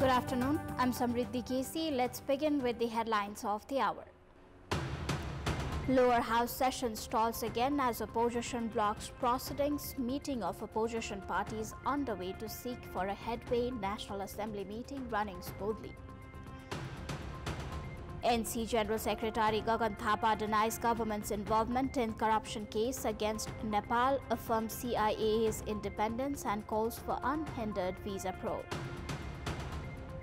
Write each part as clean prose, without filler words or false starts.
Good afternoon. I'm Samriddhi K.C. Let's begin with the headlines of the hour. Lower house session stalls again as opposition blocks proceedings. Meeting of opposition parties underway to seek for a headway. National Assembly meeting running smoothly. NC General Secretary Gagan Thapa denies government's involvement in corruption case against Nepal, affirms CIA's independence and calls for unhindered visa probe.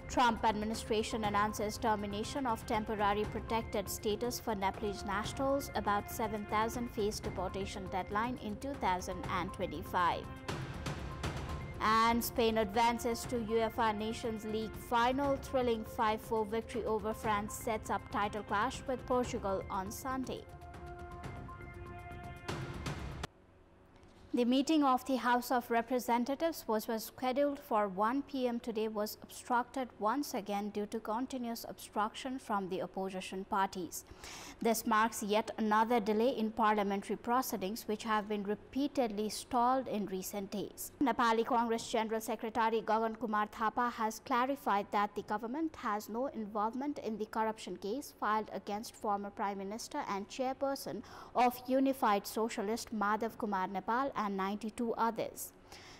Trump administration announces termination of temporary protected status for Nepalese nationals. About 7,000 face deportation deadline in 2025. And Spain advances to UEFA Nations League final. Thrilling 5-4 victory over France sets up title clash with Portugal on Sunday. The meeting of the House of Representatives was scheduled for 1 p.m. today was obstructed once again due to continuous obstruction from the opposition parties. This marks yet another delay in parliamentary proceedings which have been repeatedly stalled in recent days. Nepali Congress General Secretary Gagan Kumar Thapa has clarified that the government has no involvement in the corruption case filed against former Prime Minister and Chairperson of Unified Socialist Madhav Kumar Nepal and 92 others.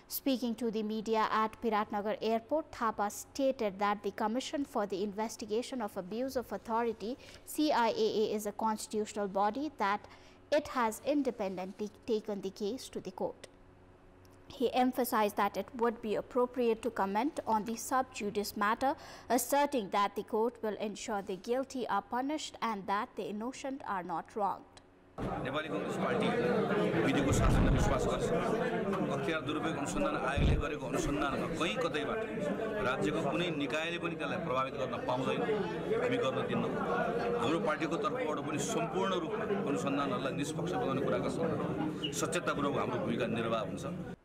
Speaking to the media at Biratnagar Airport, Thapa stated that the Commission for the Investigation of Abuse of Authority (CIAA) is a constitutional body, that it has independently taken the case to the court. He emphasized that it would be appropriate to comment on the sub judice matter, asserting that the court will ensure the guilty are punished and that the innocent are not wronged. Nepali Congress party विधिको शासनमा विश्वास गर्छ। अख्तियार दुरुपयोग अनुसन्धान आयोगले गरेको अनुसन्धानमा कहीं कतैबाट राज्यको कुनै निकायले पनि त्यसलाई प्रभावित गर्न पाउँदैन, हामी गर्न दिन्नौ। हाम्रो पार्टीको तर्फबाट पनि सम्पूर्ण रूपमा अनुसन्धानहरूलाई निष्पक्ष बनाउने कुराका सन्दर्भमा सचेततापूर्वक हाम्रो भूमिका निर्वाह हुन्छ।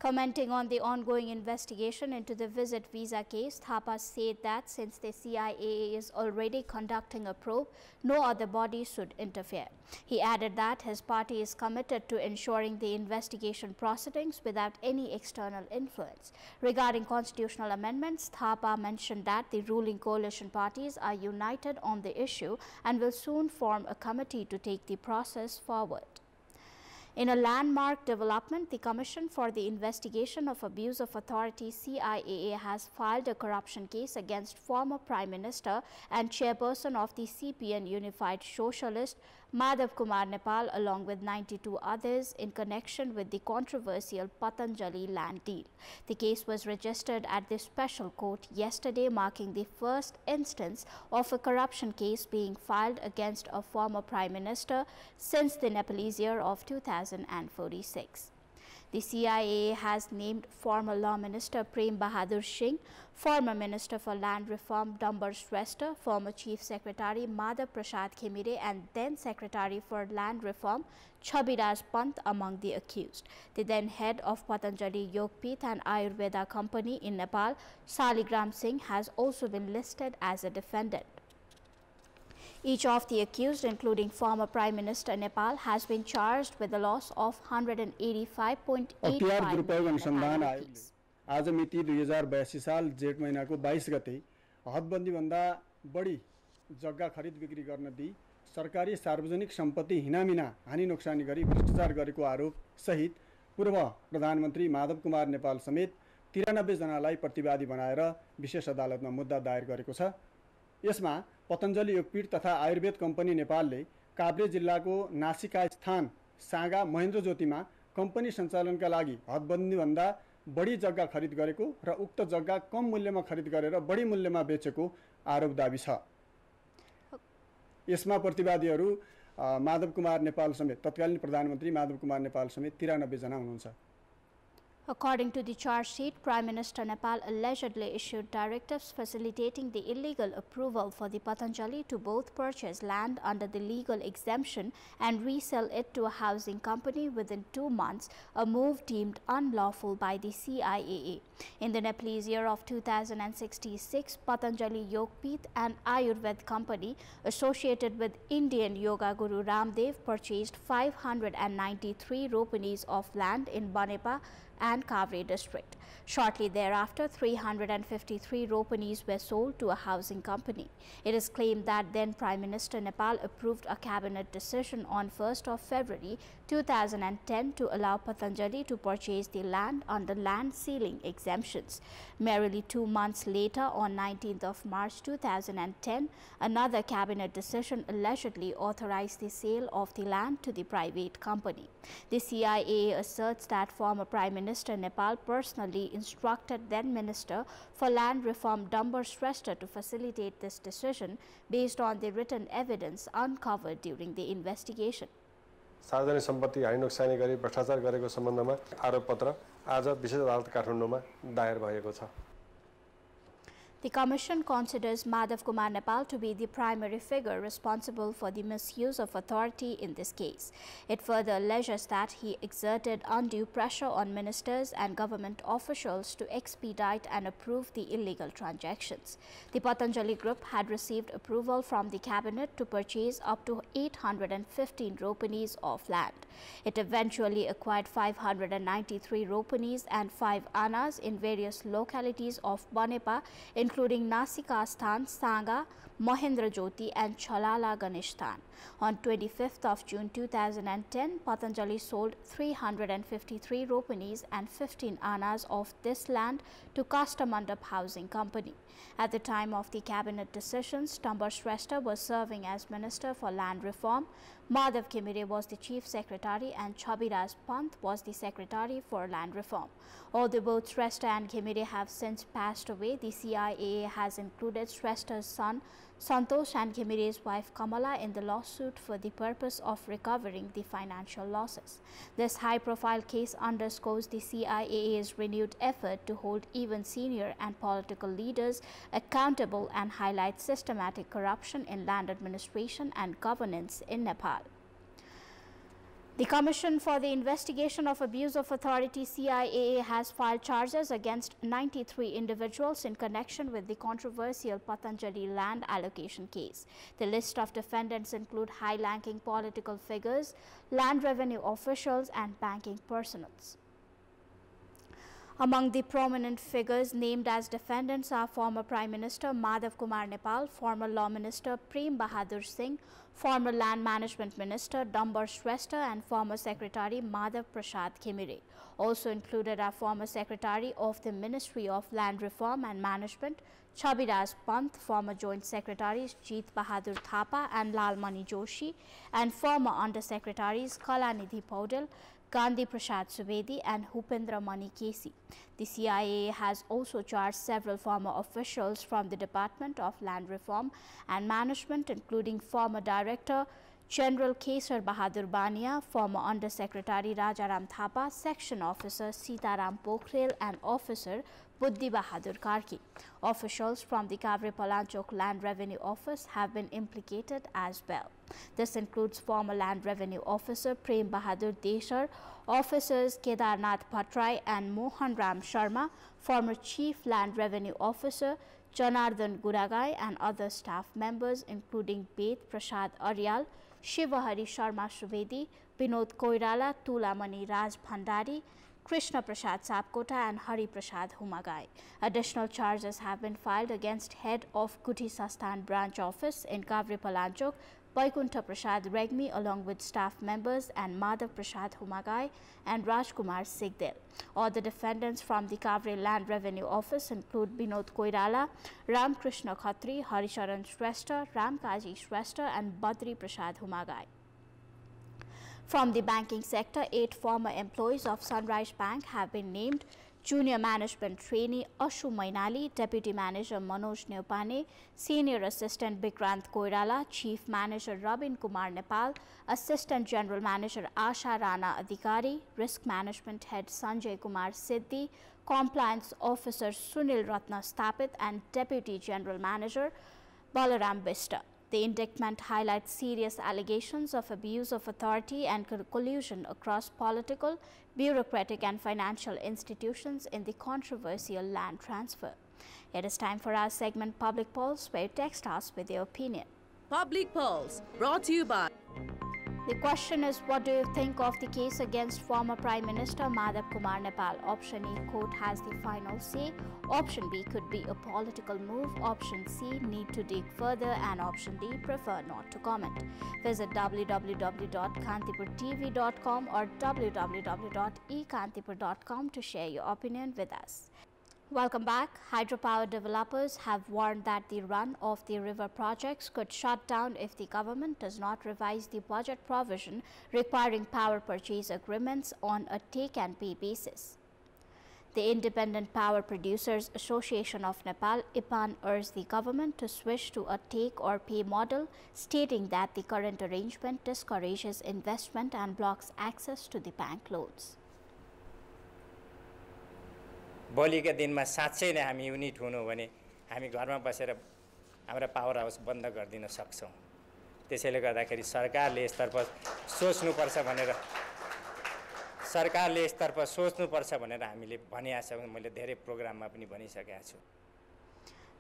Commenting on the ongoing investigation into the visit visa case, Thapa said that since the CIAA is already conducting a probe, no other body should interfere. He added that his party is committed to ensuring the investigation proceedings without any external influence. Regarding constitutional amendments, Thapa mentioned that the ruling coalition parties are united on the issue and will soon form a committee to take the process forward. In a landmark development, the Commission for the Investigation of Abuse of Authority (CIAA) has filed a corruption case against former Prime Minister and Chairperson of the CPN Unified Socialist Madhav Kumar Nepal along with 92 others in connection with the controversial Patanjali land deal. The case was registered at the special court yesterday, marking the first instance of a corruption case being filed against a former Prime Minister since the Nepalese year of 2046. The CIAA has named former Law Minister Prem Bahadur Singh, former Minister for Land Reform Dambar Shrestha, former Chief Secretary Madhav Prasad Khemire and then Secretary for Land Reform Chabiraj Pant among the accused. The then head of Patanjali Yogpith and Ayurveda Company in Nepal, Saligram Singh, has also been listed as a defendant. Each of the accused, including former Prime Minister Nepal, has been charged with the loss of 185.85 million rupees. आज मिति 2082 साल जेठ महिनाको 22 गते हदबन्दी भन्दा बढी जग्गा खरिद बिक्री गर्न दिई सरकारी सार्वजनिक सम्पत्ति हिनामिना हानि नोक्सानी गरी भ्रष्टाचार गरेको आरोप सहित पूर्व प्रधानमन्त्री माधव कुमार नेपाल समेत 93 जनालाई प्रतिवादी बनाएर विशेष अदालतमा मुद्दा दायर गरेको छ। यसमा पतञ्जलि योगपीठ तथा आयुर्वेद कम्पनी नेपालले काभ्रे जिल्लाको नासिका स्थान सागा महेन्द्र ज्योतिमा कम्पनी सञ्चालनका लागि हदबन्दी भन्दा बढी जग्गा खरिद गरेको र उक्त जग्गा कम मूल्यमा खरिद गरेर बढी मूल्यमा बेचेको आरोप दाबी छ। यसमा प्रतिवादीहरू माधव कुमार नेपाल समेत तत्कालीन प्रधानमन्त्री माधव कुमार नेपाल समेत 93 जना हुनुहुन्छ। According to the charge sheet, Prime Minister Nepal allegedly issued directives facilitating the illegal approval for the Patanjali to both purchase land under the legal exemption and resell it to a housing company within 2 months, a move deemed unlawful by the CIAA. In the Nepalese year of 2066, Patanjali Yogpith, an Ayurved company associated with Indian Yoga Guru Ramdev, purchased 593 ropenis of land in Banepa and Kavre district. Shortly thereafter, 353 ropanis were sold to a housing company. It is claimed that then Prime Minister Nepal approved a cabinet decision on 1st of February 2010 to allow Patanjali to purchase the land under land ceiling exemptions. Merely 2 months later, on 19th of March 2010, another cabinet decision allegedly authorized the sale of the land to the private company. The CIA asserts that former Prime Minister Nepal personally instructed then Minister for Land Reform Dambar Shrestha to facilitate this decision based on the written evidence uncovered during the investigation. सार्वजनिक सम्पत्ति हानि नोक्सानी गरी भ्रष्टाचार गरेको सम्बन्धमा आरोपपत्र आज विशेष अदालत काठमाडौँमा दायर भएको छ। The Commission considers Madhav Kumar Nepal to be the primary figure responsible for the misuse of authority in this case. It further alleges that he exerted undue pressure on ministers and government officials to expedite and approve the illegal transactions. The Patanjali Group had received approval from the cabinet to purchase up to 815 ropanis of land. It eventually acquired 593 ropanis and 5 annas in various localities of Banepa, including Nasika Sthan, Sanga, Mahendra Jyoti and Chalala Ganeshtan. On 25th of June 2010, Patanjali sold 353 ropanis and 15 annas of this land to Kastamandap Housing Company. At the time of the cabinet decisions, Dambar Shrestha was serving as Minister for Land Reform, Madhav Khimire was the Chief Secretary and Chabiraj Pant was the Secretary for Land Reform. Although both Shrestha and Khimire have since passed away, the CIA has included Shrestha's son Santosh and Khimire's wife Kamala in the lawsuit for the purpose of recovering the financial losses. This high-profile case underscores the CIA's renewed effort to hold even senior and political leaders accountable and highlight systematic corruption in land administration and governance in Nepal. The Commission for the Investigation of Abuse of Authority (CIAA) has filed charges against 93 individuals in connection with the controversial Patanjali land allocation case. The list of defendants include high-ranking political figures, land revenue officials and banking personnel. Among the prominent figures named as defendants are former Prime Minister Madhav Kumar Nepal, former Law Minister Prem Bahadur Singh, former Land Management Minister Dambar Shrestha and former Secretary Madhav Prasad Khimire. Also included are former Secretary of the Ministry of Land Reform and Management Chabiraj Pant, former Joint Secretaries Jeet Bahadur Thapa and Lalmani Joshi, and former Under Secretaries Kalanidhi Paudel, Gandhi Prasad Subedi and Bhupendra Mani K.C. The CIA has also charged several former officials from the Department of Land Reform and Management, including former Director General Kesar Bahadur Bania, former Under Secretary Rajaram Thapa, Section Officer Sitaram Pokhrel and Officer Buddhi Bahadur Karki. Officials from the Kavre Palanchok Land Revenue Office have been implicated as well. This includes former Land Revenue Officer Prem Bahadur Deshar, Officers Kedarnath Bhattrai and Mohan Ram Sharma, former Chief Land Revenue Officer Janardhan Guragai and other staff members including Ved Prasad Aryal, Shivahari Sharma Subedi, Binod Koirala, Tulamani Raj Bhandari, Krishna Prasad Sapkota and Hari Prasad Humagai. Additional charges have been filed against head of Guthi Sasthan branch office in Kavre Palanchok, Vaikuntha Prasad Regmi along with staff members and Madhav Prasad Humagai and Rajkumar Sigdel. All the defendants from the Kavre Land Revenue Office include Binod Koirala, Ram Krishna Khatri, Harisharan Shrestha, Ramkaji Shrestha and Badri Prasad Humagai. From the banking sector, 8 former employees of Sunrise Bank have been named: Junior Management Trainee Ashu Mainali, Deputy Manager Manoj Neupane, Senior Assistant Bikrant Koirala, Chief Manager Rabin Kumar Nepal, Assistant General Manager Asha Rana Adhikari, Risk Management Head Sanjay Kumar Siddhi, Compliance Officer Sunil Ratna Stapit and Deputy General Manager Balaram Bista. The indictment highlights serious allegations of abuse of authority and collusion across political, bureaucratic and financial institutions in the controversial land transfer. It is time for our segment Public Pulse, where you text us with your opinion. Public Pulse, brought to you by... The question is, what do you think of the case against former Prime Minister Madhav Kumar Nepal? Option A, court has the final say. Option B, could be a political move. Option C, need to dig further. And option D, prefer not to comment. Visit www.kantipurtv.com or www.ekantipur.com to share your opinion with us. Welcome back. Hydropower developers have warned that the run of the river projects could shut down if the government does not revise the budget provision requiring power purchase agreements on a take-and-pay basis. The Independent Power Producers Association of Nepal, IPAN, urged the government to switch to a take-or-pay model, stating that the current arrangement discourages investment and blocks access to the bank loans. भोलिका दिनमा साँच्चै नै हामी unit हुनु भने हामी घरमा बसेर हाम्रो पावर हाउस बन्द गरिदिन सक्छौं। त्यसैले गर्दाखेरि सरकारले यसतर्फ सोच्नुपर्छ भनेर हामीले भनिया छौं। मैले धेरै प्रोग्राममा पनि भनिसकेको छु।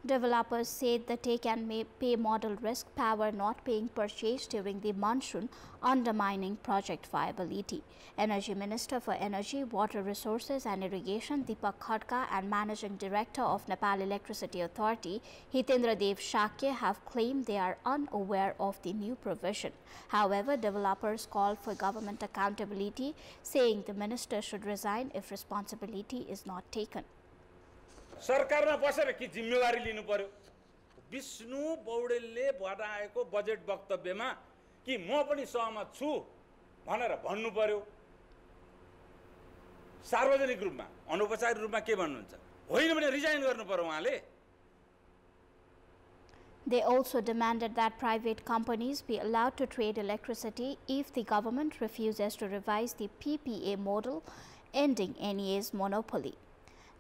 Developers said the take-and-pay model risks power not being purchased during the monsoon, undermining project viability. Energy Minister for Energy, Water Resources and Irrigation Deepak Khadka and Managing Director of Nepal Electricity Authority, Hitendra Dev Shakya, have claimed they are unaware of the new provision. However, developers called for government accountability, saying the minister should resign if responsibility is not taken. सरकारमा बसेर के जिम्मेवारी लिनु पर्यो? विष्णु पौडेलले बनाएको budget वक्तव्यमा कि म पनि सहमत छु भनेर भन्नु पर्यो। सार्वजनिक रूपमा अनौपचारिक रूपमा के भन्नुहुन्छ? होइन भने रिजाइन गर्नु पर्यो उहाँले। They also demanded that private companies be allowed to trade electricity if the government refuses to revise the PPA model, ending NEA's monopoly.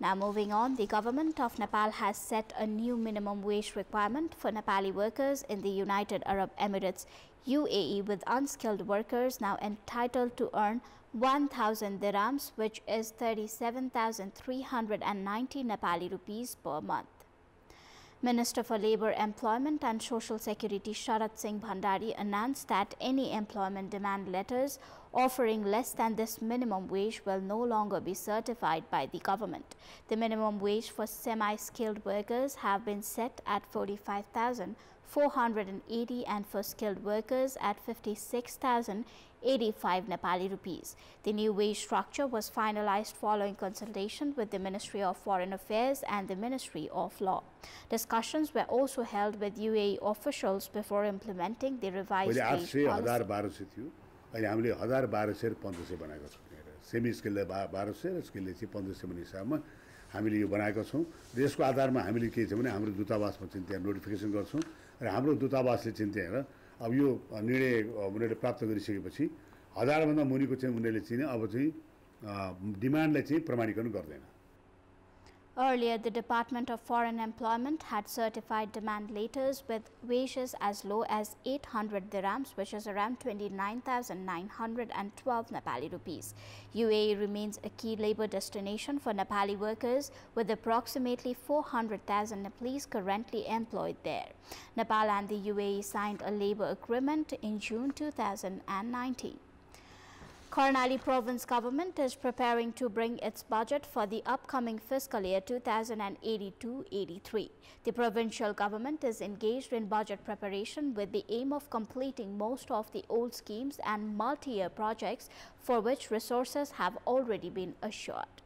Now moving on, the government of Nepal has set a new minimum wage requirement for Nepali workers in the United Arab Emirates, UAE, with unskilled workers now entitled to earn 1,000 dirhams, which is 37,390 Nepali rupees per month. Minister for Labour, Employment and Social Security Sharat Singh Bhandari announced that any employment demand letters offering less than this minimum wage will no longer be certified by the government. The minimum wage for semi-skilled workers have been set at 45,480 and for skilled workers at 56,085 Nepali rupees. The new wage structure was finalized following consultation with the Ministry of Foreign Affairs and the Ministry of Law. Discussions were also held with UAE officials before implementing the revised wage policy. अहिले हामीले 1200 1500 बनाएको छौं। Semi स्किलले 1200 स्किलले चाहिँ 1500 भन्ने हिसाबमा हामीले यो बनाएको छौं। र यसको आधारमा हामीले के छ भने हाम्रो दूतावासमा चाहिँ त्यहाँ नोटिफिकेसन गर्छौं र हाम्रो दूतावासले चाहिँ त्यहाँ अब यो निर्णय उनीहरूले प्राप्त गरिसकेपछि 1000 भन्दा मुनिको चाहिँ उनीहरूले चाहिँ अब चाहिँ डिमान्डलाई चाहिँ प्रमाणीकरण गर्दैन। Earlier, the Department of Foreign Employment had certified demand letters with wages as low as 800 dirhams, which is around 29,912 Nepali rupees. UAE remains a key labor destination for Nepali workers, with approximately 400,000 Nepalese currently employed there. Nepal and the UAE signed a labor agreement in June 2019. Karnali province government is preparing to bring its budget for the upcoming fiscal year 2082-83. The provincial government is engaged in budget preparation with the aim of completing most of the old schemes and multi-year projects for which resources have already been assured.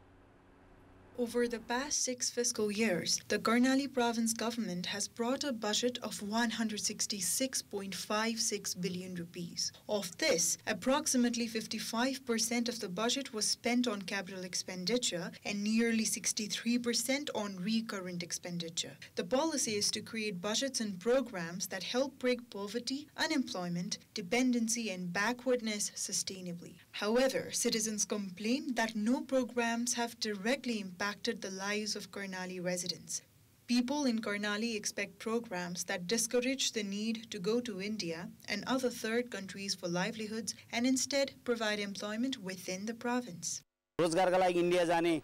Over the past 6 fiscal years, the Karnali province government has brought a budget of 166.56 billion rupees. Of this, approximately 55% of the budget was spent on capital expenditure and nearly 63% on recurrent expenditure. The policy is to create budgets and programs that help break poverty, unemployment, dependency and backwardness sustainably. However, citizens complain that no programs have directly impacted the lives of Karnali residents. People in Karnali expect programs that discourage the need to go to India and other third countries for livelihoods and instead provide employment within the province. रोजगारका लागि India जाने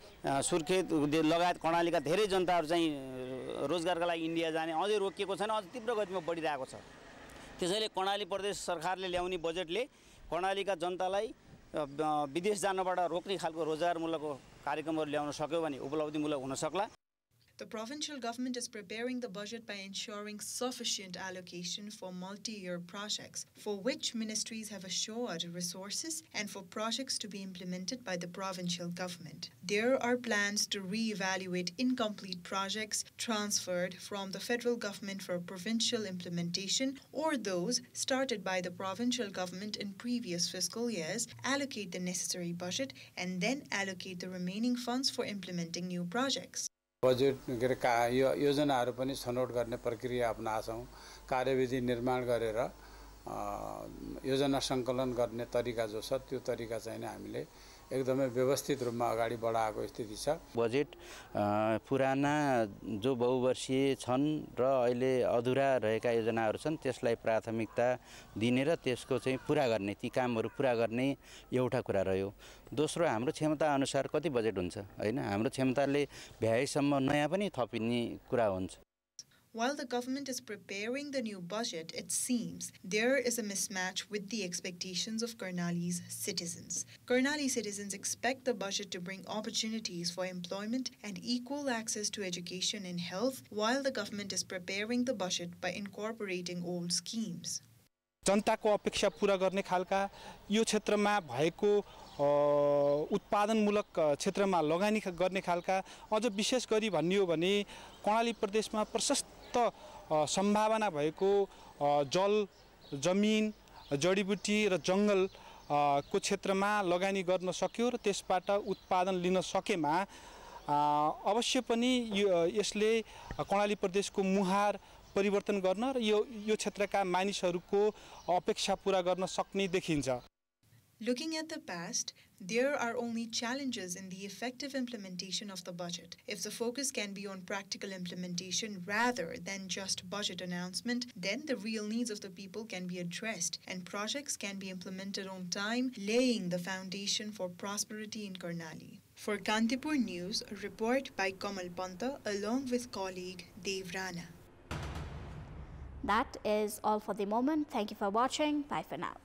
सुर्खेत लगायत कर्णालीका धेरै जनताहरु चाहिँ रोजगारका लागि India जाने अझै रोकिएको छैन, अझ तीव्र गतिमा बढिरहेको छ। त्यसैले कर्णाली प्रदेश सरकारले ल्याउने बजेटले कर्णालीका जनतालाई विदेश जानबाट रोक्ने खालको रोजगारमूलक कार्यक्रमहरू ल्याउन सक्यो भने उपलब्धिमूलक हुन सक्ला। The provincial government is preparing the budget by ensuring sufficient allocation for multi-year projects, for which ministries have assured resources and for projects to be implemented by the provincial government. There are plans to re-evaluate incomplete projects transferred from the federal government for provincial implementation or those started by the provincial government in previous fiscal years, allocate the necessary budget and then allocate the remaining funds for implementing new projects. Budget योजनाहरू पनि छनौट गर्ने प्रक्रिया अपनाछौँ। कार्यविधि निर्माण गरेर योजना सङ्कलन गर्ने तरिका जो छ त्यो तरिका चाहिँ हामीले एकदमै व्यवस्थित रूपमा अगाडि बढाएको स्थिति छ। बजेट पुराना जो बहुवर्षीय छन् र अहिले अधुरा रहेका योजनाहरू छन् त्यसलाई प्राथमिकता दिने र त्यसको चाहिँ पुरा गर्ने, ती कामहरू पुरा गर्ने एउटा कुरा रह्यो। दोस्रो, हाम्रो क्षमता अनुसार कति बजेट हुन्छ हैन, हाम्रो क्षमताले भ्याएसम्म नयाँ पनि थपिने कुरा हुन्छ। While the government is preparing the new budget, it seems there is a mismatch with the expectations of Karnali's citizens. Karnali citizens expect the budget to bring opportunities for employment and equal access to education and health, while the government is preparing the budget by incorporating old schemes. जनताको अपेक्षा पूरा गर्ने खालका यो क्षेत्रमा भएको उत्पादनमूलक क्षेत्रमा लगानी गर्ने खालका अझ विशेष गरी भन्नियो भने कर्णाली प्रदेशमा प्रशस्त सम्भावना भएको जल, जमिन, जडीबुटी र जंगल को क्षेत्रमा लगानी गर्न सक्यो र त्यसबाट उत्पादन लिन सकेमा अवश्य पनि यसले कर्णाली प्रदेशको मुहार परिवर्तन गर्न र यो क्षेत्रका मानिसहरूको अपेक्षा पूरा गर्न सक्ने देखिन्छ। Looking at the past, there are only challenges in the effective implementation of the budget. If the focus can be on practical implementation rather than just budget announcement, then the real needs of the people can be addressed and projects can be implemented on time, laying the foundation for prosperity in Karnali. For Kantipur News, a report by Kamal Panta along with colleague Dev Rana. That is all for the moment. Thank you for watching. Bye for now.